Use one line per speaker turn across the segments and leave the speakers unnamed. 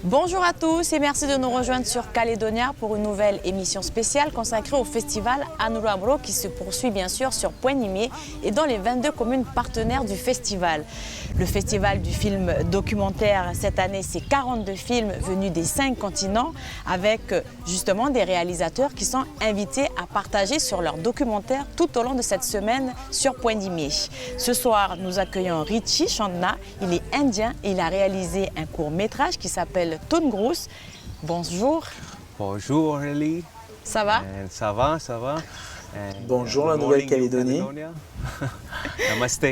Bonjour à tous et merci de nous rejoindre sur Calédonia pour une nouvelle émission spéciale consacrée au festival Anurabro qui se poursuit bien sûr sur Point Nimié et dans les 22 communes partenaires du festival. Le festival du film documentaire cette année, c'est 42 films venus des 5 continents avec justement des réalisateurs qui sont invités à partager sur leurs documentaires tout au long de cette semaine sur Point Nimié. Ce soir, nous accueillons Richie Chandna, il est indien et il a réalisé un court-métrage qui s'appelle Toongrouss. Bonjour.
Bonjour Ellie.
Ça va?
Ça va, ça va.
Bonjour la Nouvelle-Calédonie.
Namaste.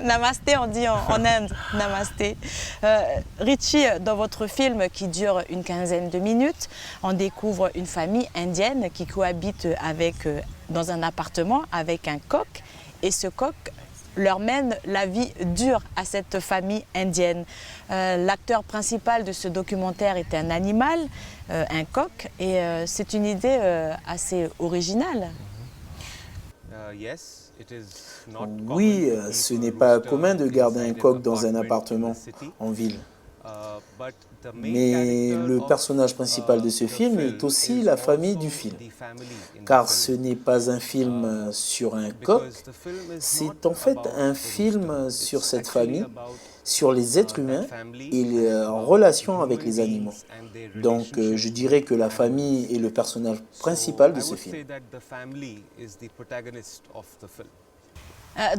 Namasté, on dit en Inde. Namasté. Richie, dans votre film qui dure une quinzaine de minutes, on découvre une famille indienne qui cohabite dans un appartement avec un coq. Et ce coq leur mène la vie dure à cette famille indienne. L'acteur principal de ce documentaire est un animal, un coq, et c'est une idée assez originale.
Oui, ce n'est pas commun de garder un coq dans un appartement en ville. Mais le personnage principal de ce film est aussi la famille du film. Car ce n'est pas un film sur un coq, c'est en fait un film sur cette famille, sur les êtres humains et en relation avec les animaux. Donc je dirais que la famille est le personnage principal de ce film.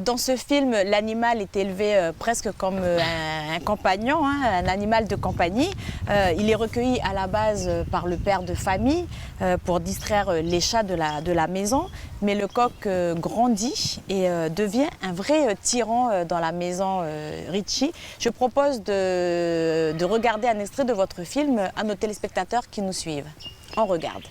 Dans ce film, l'animal est élevé presque comme un compagnon, un animal de compagnie. Il est recueilli à la base par le père de famille pour distraire les chats de la maison. Mais le coq grandit et devient un vrai tyran dans la maison Richie. Je propose de regarder un extrait de votre film à nos téléspectateurs qui nous suivent. On regarde.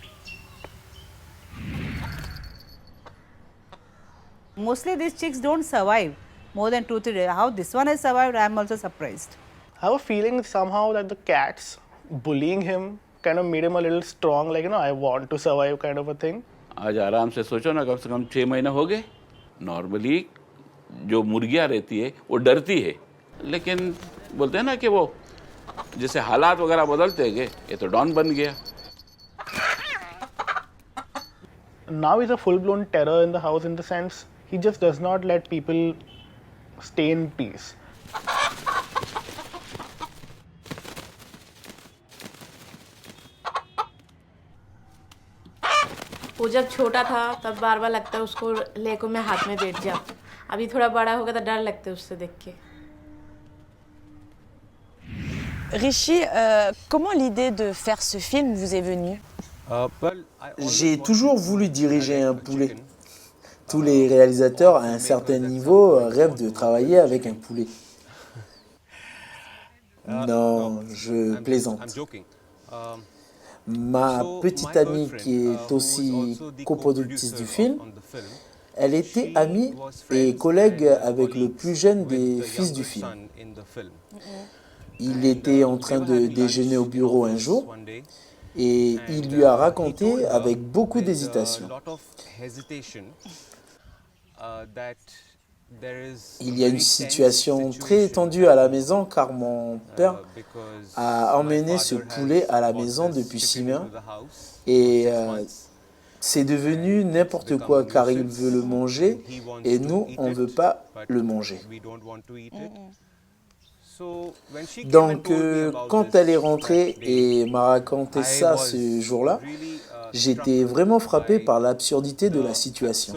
Mostly these chicks don't survive more than 2-3 days. How this one has survived, I am also surprised.
I have a feeling somehow that the cats bullying him kind of made him a little strong, like, I want to survive kind of a thing.
आज आराम से सोचो ना, कम से कम 6 महीने हो गए. नॉर्मली जो मुर्गियाँ रहती है वो डरती है, लेकिन बोलते हैं ना कि वो जैसे हालात वगैरह बदलते हैं, ये तो डॉन बन गया.
Now he's a full-blown terror in the house in the sense he just does not let people stay in peace.
वो जब छोटा था तब बार बार लगता है उसको लेको मैं हाथ में बैठ जाऊं. अभी थोड़ा बड़ा होगा तो डर लगता है उससे देख के.
Richie, comment l'idée de faire ce film vous est venue?
J'ai toujours voulu diriger un poulet. Tous les réalisateurs à un certain niveau rêvent de travailler avec un poulet. Non, je plaisante. Ma petite amie qui est aussi coproductrice du film, elle était amie et collègue avec le plus jeune des fils du film. Il était en train de déjeuner au bureau un jour et il lui a raconté avec beaucoup d'hésitation. Il y a une situation très tendue à la maison car mon père a emmené ce poulet à la maison depuis 6 mois et c'est devenu n'importe quoi car il veut le manger et nous, on ne veut pas le manger. Donc, quand elle est rentrée et m'a raconté ça ce jour-là, j'étais vraiment frappé par l'absurdité de la situation.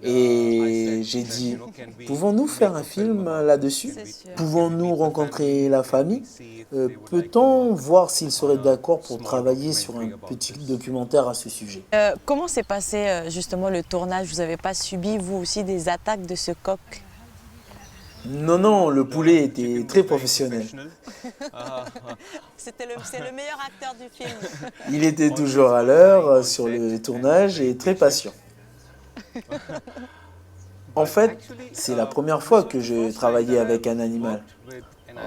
Et j'ai dit, pouvons-nous faire un film là-dessus? Pouvons-nous rencontrer la famille? Peut-on voir s'ils seraient d'accord pour travailler sur un petit documentaire à ce sujet?
Comment s'est passé justement le tournage? Vous n'avez pas subi vous aussi des attaques de ce coq?
Non, le poulet était très professionnel.
C'est le meilleur acteur du film.
Il était toujours à l'heure sur le tournage et très patient. En fait, c'est la première fois que je travaillais avec un animal.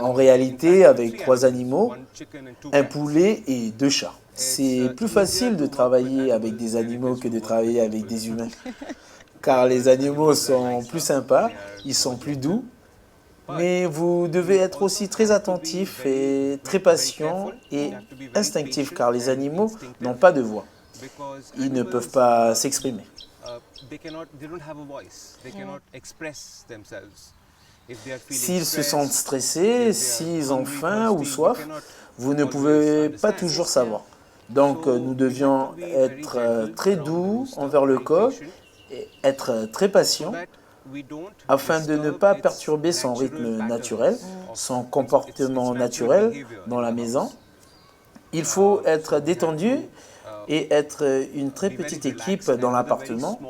En réalité, avec 3 animaux, un poulet et 2 chats. C'est plus facile de travailler avec des animaux que de travailler avec des humains. Car les animaux sont plus sympas, ils sont plus doux Mais vous devez être aussi très attentif et très patient et instinctif car les animaux n'ont pas de voix. Ils ne peuvent pas s'exprimer. S'ils se sentent stressés, s'ils ont faim ou soif, vous ne pouvez pas toujours savoir. Donc nous devions être très doux envers le coq et être très patients afin de ne pas perturber son rythme naturel, son comportement naturel dans la maison. Il faut être détendu et être une très petite équipe dans l'appartement.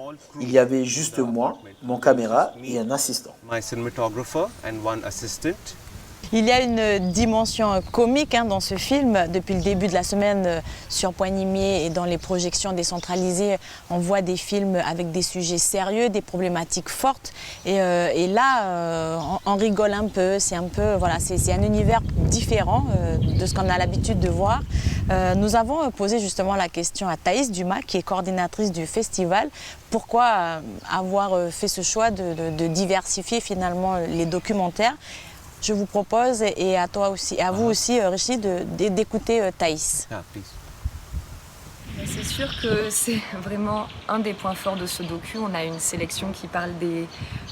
Il y avait juste moi, mon caméra et un assistant.
Il y a une dimension comique dans ce film. Depuis le début de la semaine sur Point Nimier et dans les projections décentralisées, on voit des films avec des sujets sérieux, des problématiques fortes. Et là, on rigole un peu. C'est un univers différent de ce qu'on a l'habitude de voir. Nous avons posé justement la question à Thaïs Dumas, qui est coordinatrice du festival. Pourquoi avoir fait ce choix de diversifier finalement les documentaires? Je vous propose, et à toi aussi, à vous aussi, Rishi, d'écouter Thaïs.
C'est sûr que c'est vraiment un des points forts de ce docu. On a une sélection qui parle des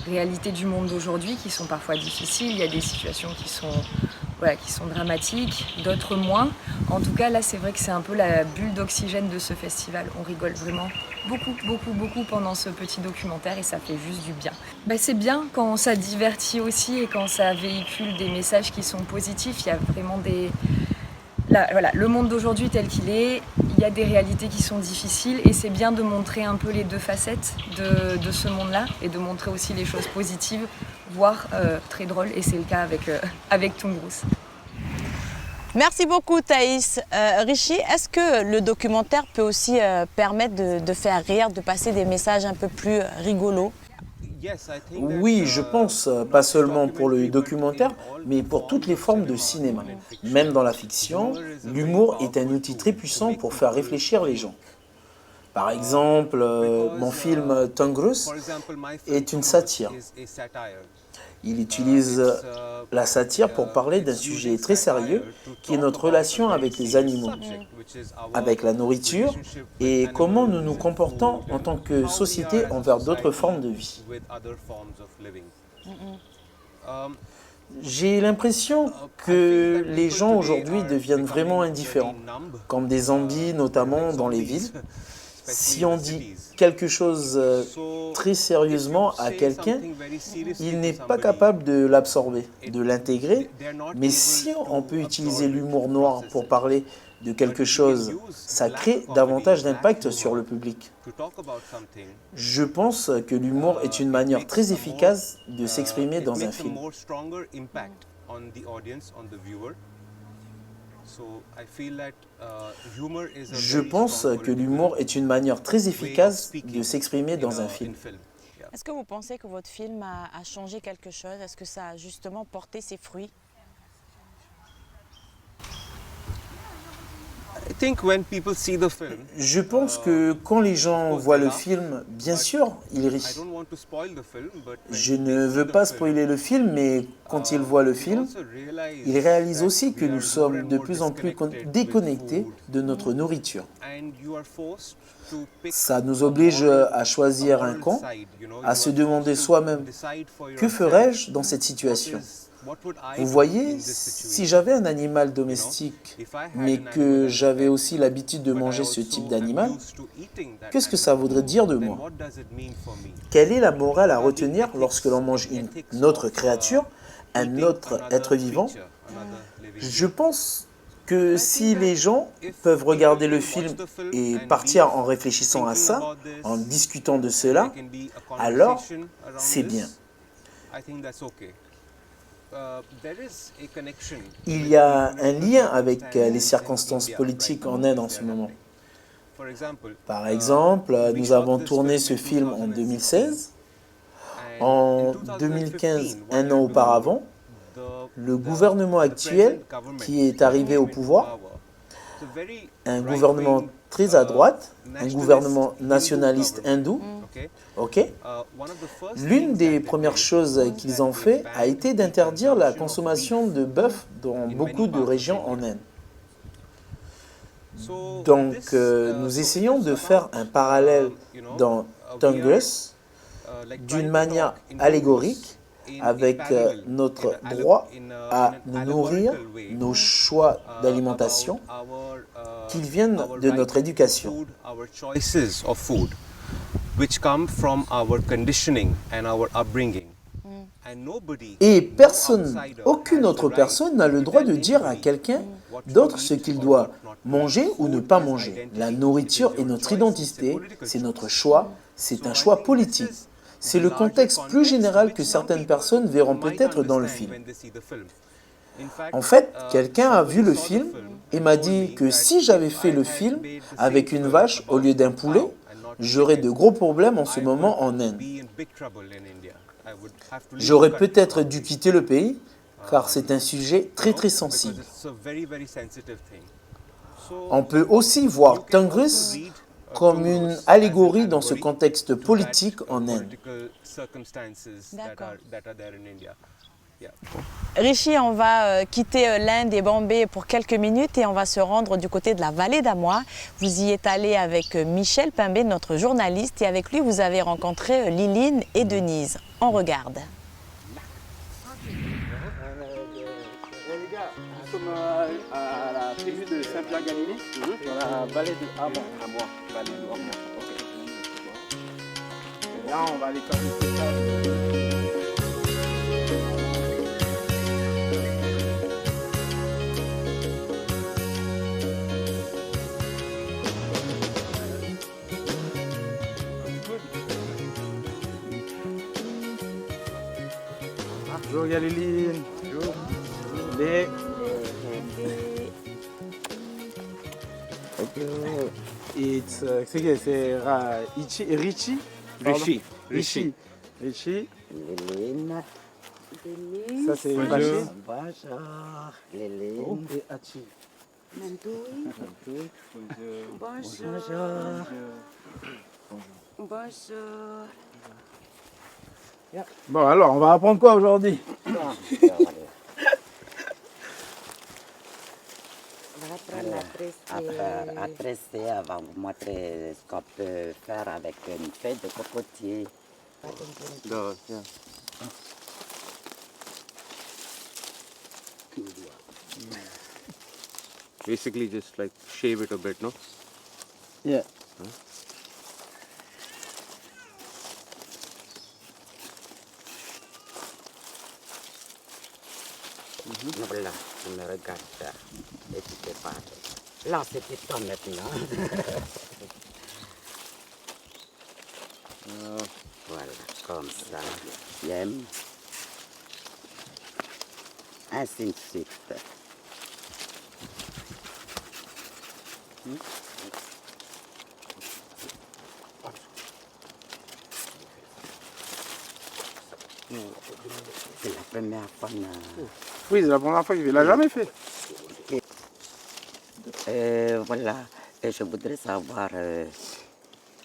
réalités du monde d'aujourd'hui, qui sont parfois difficiles. Il y a des situations qui sont dramatiques, d'autres moins. En tout cas, là, c'est vrai que c'est un peu la bulle d'oxygène de ce festival. On rigole vraiment beaucoup pendant ce petit documentaire et ça fait juste du bien. C'est bien quand ça divertit aussi et quand ça véhicule des messages qui sont positifs. Il y a vraiment le monde d'aujourd'hui tel qu'il est, il y a des réalités qui sont difficiles et c'est bien de montrer un peu les deux facettes de ce monde-là et de montrer aussi les choses positives, voire très drôles, et c'est le cas avec Toon Bruce.
Merci beaucoup Thaïs. Rishi, est-ce que le documentaire peut aussi permettre de faire rire, de passer des messages un peu plus rigolos?
Oui, je pense, pas seulement pour le documentaire, mais pour toutes les formes de cinéma. Même dans la fiction, l'humour est un outil très puissant pour faire réfléchir les gens. Par exemple, mon film Toon Bruce est une satire. Il utilise la satire pour parler d'un sujet très sérieux qui est notre relation avec les animaux, avec la nourriture et comment nous nous comportons en tant que société envers d'autres formes de vie. J'ai l'impression que les gens aujourd'hui deviennent vraiment indifférents, comme des zombies notamment dans les villes. Si on dit quelque chose très sérieusement à quelqu'un, il n'est pas capable de l'absorber, de l'intégrer. Mais si on peut utiliser l'humour noir pour parler de quelque chose, ça crée davantage d'impact sur le public. Je pense que l'humour est une manière très efficace de s'exprimer dans un film. Je pense que l'humour est une manière très efficace de s'exprimer dans un film.
Est-ce que vous pensez que votre film a changé quelque chose? Est-ce que ça a justement porté ses fruits?
Je pense que quand les gens voient le film, bien sûr, ils rient. Je ne veux pas spoiler le film, mais quand ils voient le film, ils réalisent aussi que nous sommes de plus en plus déconnectés de notre nourriture. Ça nous oblige à choisir un camp, à se demander soi-même, que ferais-je dans cette situation ? Vous voyez, si j'avais un animal domestique, mais que j'avais aussi l'habitude de manger ce type d'animal, qu'est-ce que ça voudrait dire de moi? Quelle est la morale à retenir lorsque l'on mange une autre créature, un autre être vivant? Je pense que si les gens peuvent regarder le film et partir en réfléchissant à ça, en discutant de cela, alors c'est bien. Il y a un lien avec les circonstances politiques en Inde en ce moment. Par exemple, nous avons tourné ce film en 2016. En 2015, un an auparavant, le gouvernement actuel qui est arrivé au pouvoir, un gouvernement très à droite, un gouvernement nationaliste hindou. Ok. L'une des premières choses qu'ils ont fait a été d'interdire la consommation de bœuf dans beaucoup de régions en Inde. Donc, nous essayons de faire un parallèle dans Tongass d'une manière allégorique avec notre droit à nous nourrir, nos choix d'alimentation, qu'ils viennent de notre éducation. Et personne, aucune autre personne n'a le droit de dire à quelqu'un d'autre ce qu'il doit manger ou ne pas manger. La nourriture est notre identité, c'est notre choix, c'est un choix politique. C'est le contexte plus général que certaines personnes verront peut-être dans le film. En fait, quelqu'un a vu le film et m'a dit que si j'avais fait le film avec une vache au lieu d'un poulet, j'aurais de gros problèmes en ce moment en Inde. J'aurais peut-être dû quitter le pays car c'est un sujet très sensible. On peut aussi voir Tongass comme une allégorie dans ce contexte politique en Inde.
D'accord. Rishi, on va quitter l'Inde et Bombay pour quelques minutes et on va se rendre du côté de la vallée d'Amoy. Vous y êtes allé avec Michel Pimbé, notre journaliste, et avec lui vous avez rencontré Liline et Denise. On regarde.
Les gars, nous sommes à la tribu de Saint-Pierre-Galilée, dans la vallée de Amoy. Vallée de Amoy. Ok. Et là, on va aller faire une spectacle. Bonjour Galiline. Bonjour. Les... It's c'est Richie.
Liline.
Ça c'est Baché.
Bonjour. Liline.
Et Hachi.
Bonjour.
Bonjour.
Bon alors, on va apprendre quoi aujourd'hui?
À tresser, on va vous montrer ce qu'on peut faire avec une feuille de cocotier.
Basically just like shave it a bit, no?
Yeah.
Voilà, tu me regardes et tu te parles. Là, c'était toi maintenant. Voilà, comme ça. J'aime. Ainsi de suite. C'est la première fois.
Oui, c'est la première fois qu'il l'a jamais fait.
Voilà, et je voudrais savoir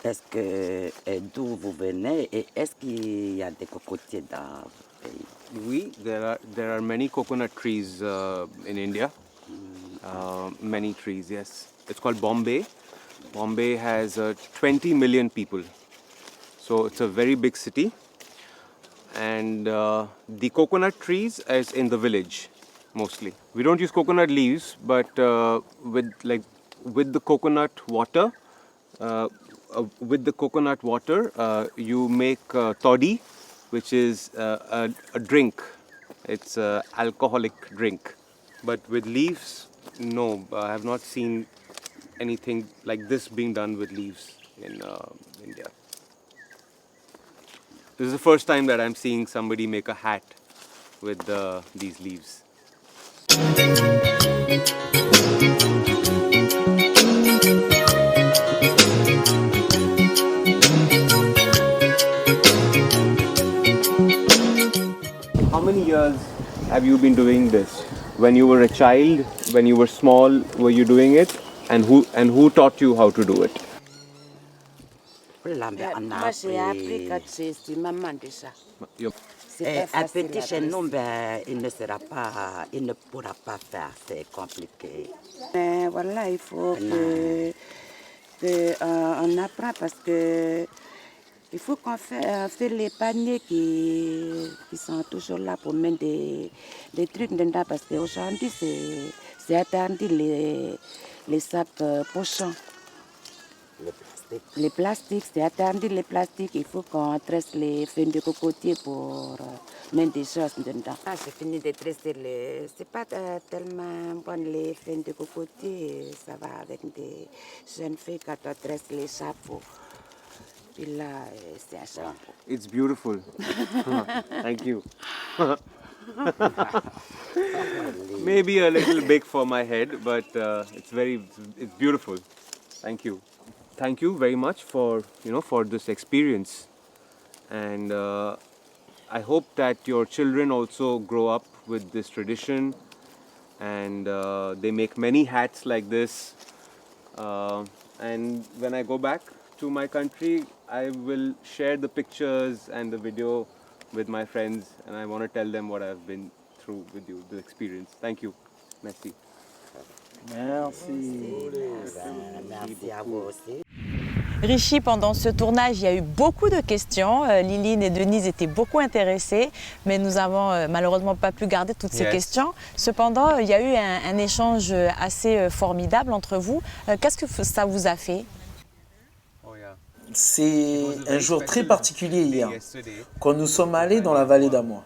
est-ce que d'où vous venez et est-ce qu'il y a des cocotiers dans le pays?
Oui, there are many coconut trees in India. Many trees, yes. It's called Bombay. Bombay has 20 million people. So it's a very big city. And the coconut trees is in the village mostly. We don't use coconut leaves, but with the coconut water, you make toddy, which is a drink. It's an alcoholic drink. But with leaves, no, I have not seen anything like this being done with leaves in India. This is the first time that I'm seeing somebody make a hat with these leaves. How many years have you been doing this? When you were a child, when you were small, were you doing it? And who taught you how to do it?
Moi, j'ai appris quand je suis maman déjà.
Your-
Un petit chez nous, ben, il ne pourra pas faire, c'est compliqué. Mais voilà, il faut on apprend parce que il faut qu'on fait les paniers qui sont toujours là pour mettre des trucs dedans parce qu'aujourd'hui, c'est interdit les sacs pochons. Les plastiques, c'est interdit les plastiques. Il faut qu'on tresse les feuilles de cocotier pour mettre des choses dedans. Ah, j'ai fini de tresser c'est pas tellement bon les feuilles de cocotier. Ça va avec des jeunes filles quand on tresse les chapeaux. Puis là, c'est un chapeau.
It's beautiful. Thank you. Maybe a little big for my head, but it's beautiful. Thank you. Thank you very much for this experience, and I hope that your children also grow up with this tradition, and they make many hats like this. And when I go back to my country, I will share the pictures and the video with my friends, and I want to tell them what I've been through with you, the experience. Thank you. Merci.
Merci.
Merci à vous aussi.
Rishi, pendant ce tournage, il y a eu beaucoup de questions. Liline et Denise étaient beaucoup intéressées, mais nous avons malheureusement pas pu garder toutes ces questions. Cependant, il y a eu un échange assez formidable entre vous. Qu'est-ce que ça vous a fait?
C'est un jour très particulier hier, quand nous sommes allés dans la vallée d'Amois.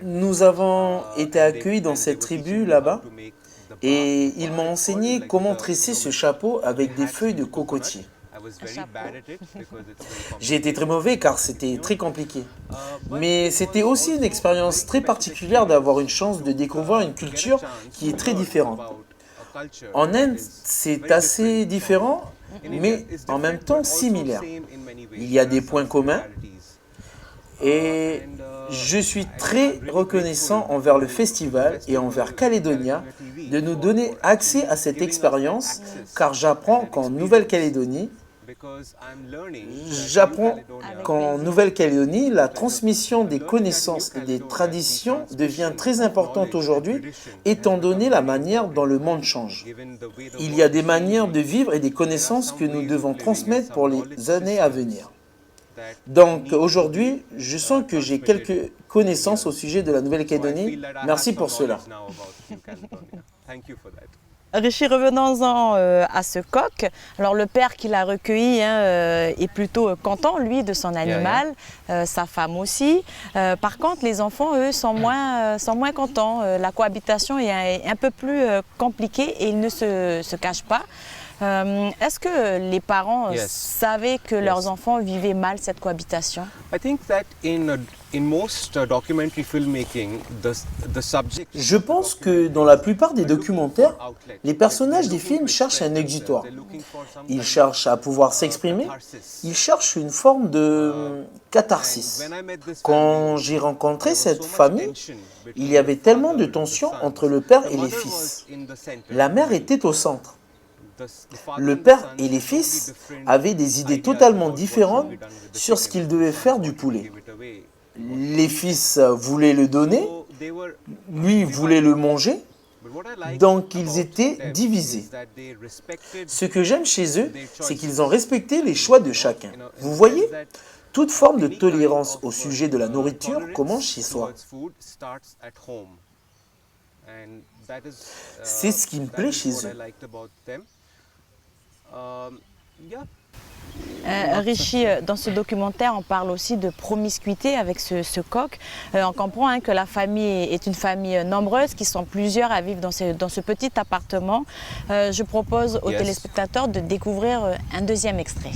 Nous avons été accueillis dans cette tribu là-bas et ils m'ont enseigné comment tresser ce chapeau avec des feuilles de cocotier. J'ai été très mauvais car c'était très compliqué. Mais c'était aussi une expérience très particulière d'avoir une chance de découvrir une culture qui est très différente. En Inde, c'est assez différent, mais en même temps similaire. Il y a des points communs et je suis très reconnaissant envers le festival et envers Calédonia de nous donner accès à cette expérience car j'apprends qu'en Nouvelle-Calédonie, la transmission des connaissances et des traditions devient très importante aujourd'hui, étant donné la manière dont le monde change. Il y a des manières de vivre et des connaissances que nous devons transmettre pour les années à venir. Donc aujourd'hui, je sens que j'ai quelques connaissances au sujet de la Nouvelle-Calédonie. Merci pour cela.
Rishi, revenons-en à ce coq. Alors le père qui l'a recueilli est plutôt content, lui, de son animal, sa femme aussi. Par contre, les enfants, eux, sont moins contents. La cohabitation est un peu plus compliquée et ils ne se cachent pas. Est-ce que les parents savaient que leurs enfants vivaient mal cette cohabitation?
Je pense que dans la plupart des documentaires, les personnages des films cherchent un exutoire. Ils cherchent à pouvoir s'exprimer, ils cherchent une forme de catharsis. Quand j'ai rencontré cette famille, il y avait tellement de tensions entre le père et les fils. La mère était au centre. Le père et les fils avaient des idées totalement différentes sur ce qu'ils devaient faire du poulet. Les fils voulaient le donner, lui voulait le manger, donc ils étaient divisés. Ce que j'aime chez eux, c'est qu'ils ont respecté les choix de chacun. Vous voyez, toute forme de tolérance au sujet de la nourriture commence chez soi. C'est ce qui me plaît chez eux.
Rishi, dans ce documentaire, on parle aussi de promiscuité avec ce coq. On comprend que la famille est une famille nombreuse, qui sont plusieurs à vivre dans ce petit appartement. Je propose aux téléspectateurs de découvrir un deuxième extrait.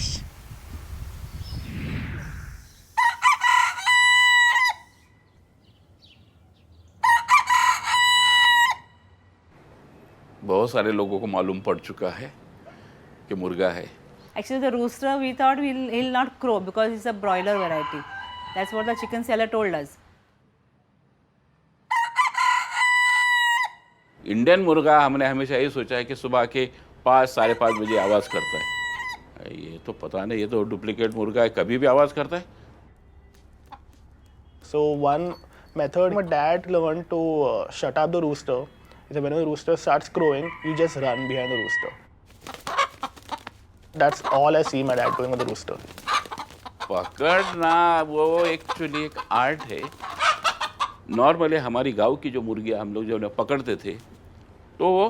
बहुत सारे लोगों को मालूम पड़ चुका है कि मुर्गा है.
Actually, the rooster, we thought he'll not crow because it's a broiler variety. That's what the chicken seller told us.
Indian मुर्गा हमने हमेशा यही सोचा है कि सुबह के 5 साढ़े 5 बजे आवाज़ करता है। ये तो पता नहीं, ये तो डुप्लीकेट मुर्गा है, कभी भी आवाज़ करता है।
So one method my dad learned to shut up the rooster is that when the rooster starts crowing, you just run behind the rooster. That's all I see my dad doing with the rooster.
पकड़ना वो एक्चुअली एक आर्ट है। नॉर्मली हमारी गांव की जो मुर्गियाँ हम लोग जब पकड़ते थे तो वो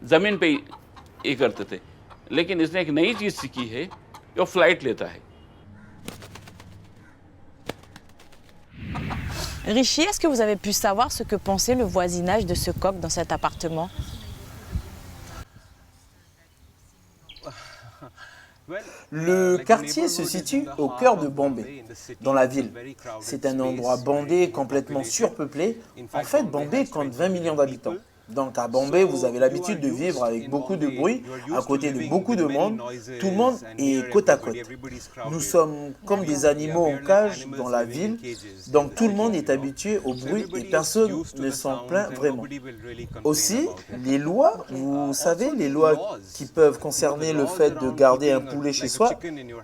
ज़मीन पे ये करते थे, लेकिन इसने एक नई चीज़ सीखी है कि वो फ्लाइट लेता है।
Richie, est-ce que vous avez pu savoir ce que pensait le voisinage de ce coq dans cet appartement?
Le quartier se situe au cœur de Bombay, dans la ville. C'est un endroit bandé, complètement surpeuplé. En fait, Bombay compte 20 millions d'habitants. Donc à Bombay, vous avez l'habitude de vivre avec beaucoup de bruit, à côté de beaucoup de monde. Tout le monde est côte à côte. Nous sommes comme des animaux en cage dans la ville, donc tout le monde est habitué au bruit et personne ne s'en plaint vraiment. Aussi, les lois, vous savez, les lois qui peuvent concerner le fait de garder un poulet chez soi,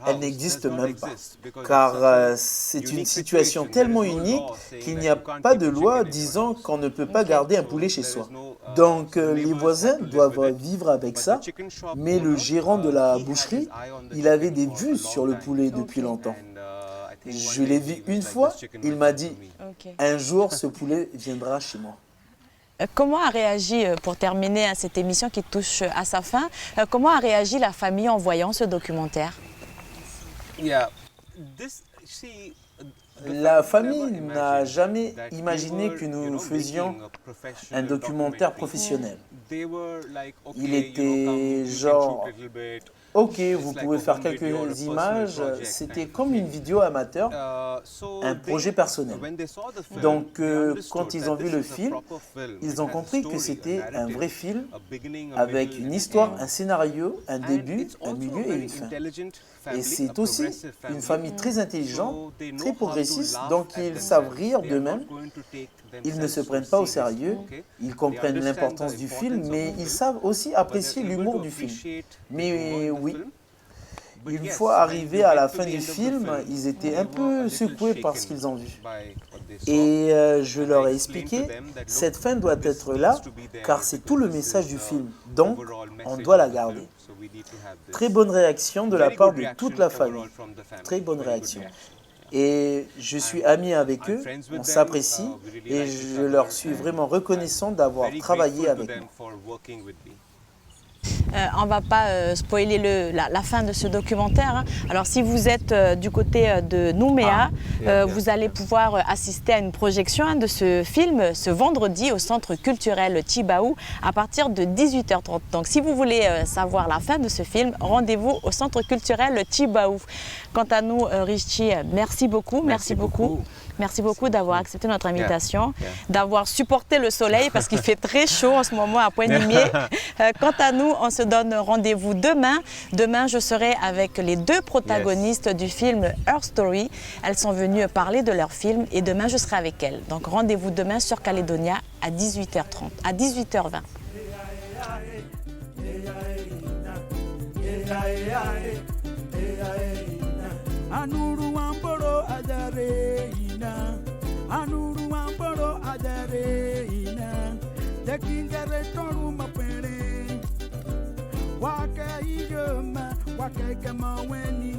elles n'existent même pas. Car c'est une situation tellement unique qu'il n'y a pas de loi disant qu'on ne peut pas garder un poulet chez soi. Donc les voisins doivent vivre avec ça, mais le gérant de la boucherie, il avait des vues sur le poulet depuis longtemps. Je l'ai vu une fois, il m'a dit « Un jour, ce poulet viendra chez moi ».
Comment a réagi, pour terminer cette émission qui touche à sa fin, comment a réagi la famille en voyant ce documentaire?
La famille n'a jamais imaginé que nous faisions un documentaire professionnel. Il était genre, ok, vous pouvez faire quelques images, c'était comme une vidéo amateur, un projet personnel. Donc quand ils ont vu le film, ils ont compris que c'était un vrai film avec une histoire, un scénario, un début, un milieu et une fin. Et c'est aussi une famille très intelligente, très progressiste, donc ils savent rire d'eux-mêmes, ils ne se prennent pas au sérieux, ils comprennent l'importance du film, mais ils savent aussi apprécier l'humour du film. Mais oui, une fois arrivés à la fin du film, ils étaient un peu secoués par ce qu'ils ont vu. Et je leur ai expliqué, cette fin doit être là, car c'est tout le message du film, donc on doit la garder. Très bonne réaction de la part de toute la famille, très bonne réaction. Et je suis ami avec eux, on s'apprécie et je leur suis vraiment reconnaissant d'avoir travaillé avec moi.
On ne va pas spoiler la fin de ce documentaire. Alors si vous êtes du côté de Nouméa, vous allez pouvoir assister à une projection de ce film ce vendredi au Centre culturel Tjibaou à partir de 18h30. Donc si vous voulez savoir la fin de ce film, rendez-vous au Centre culturel Tjibaou. Quant à nous, Richie, merci beaucoup. Merci beaucoup d'avoir accepté notre invitation, d'avoir supporté le soleil parce qu'il fait très chaud en ce moment à Pointe-Nimier. Quant à nous, on se donne rendez-vous demain. Demain, je serai avec les deux protagonistes du film Her Story. Elles sont venues parler de leur film et demain, je serai avec elles. Donc rendez-vous demain sur Calédonia à 18h30, à 18h20.
Anuru amboro ajare ina, anuru amboro ajare ina, dekingere toru mapere, wake ijoma, wake kama weni.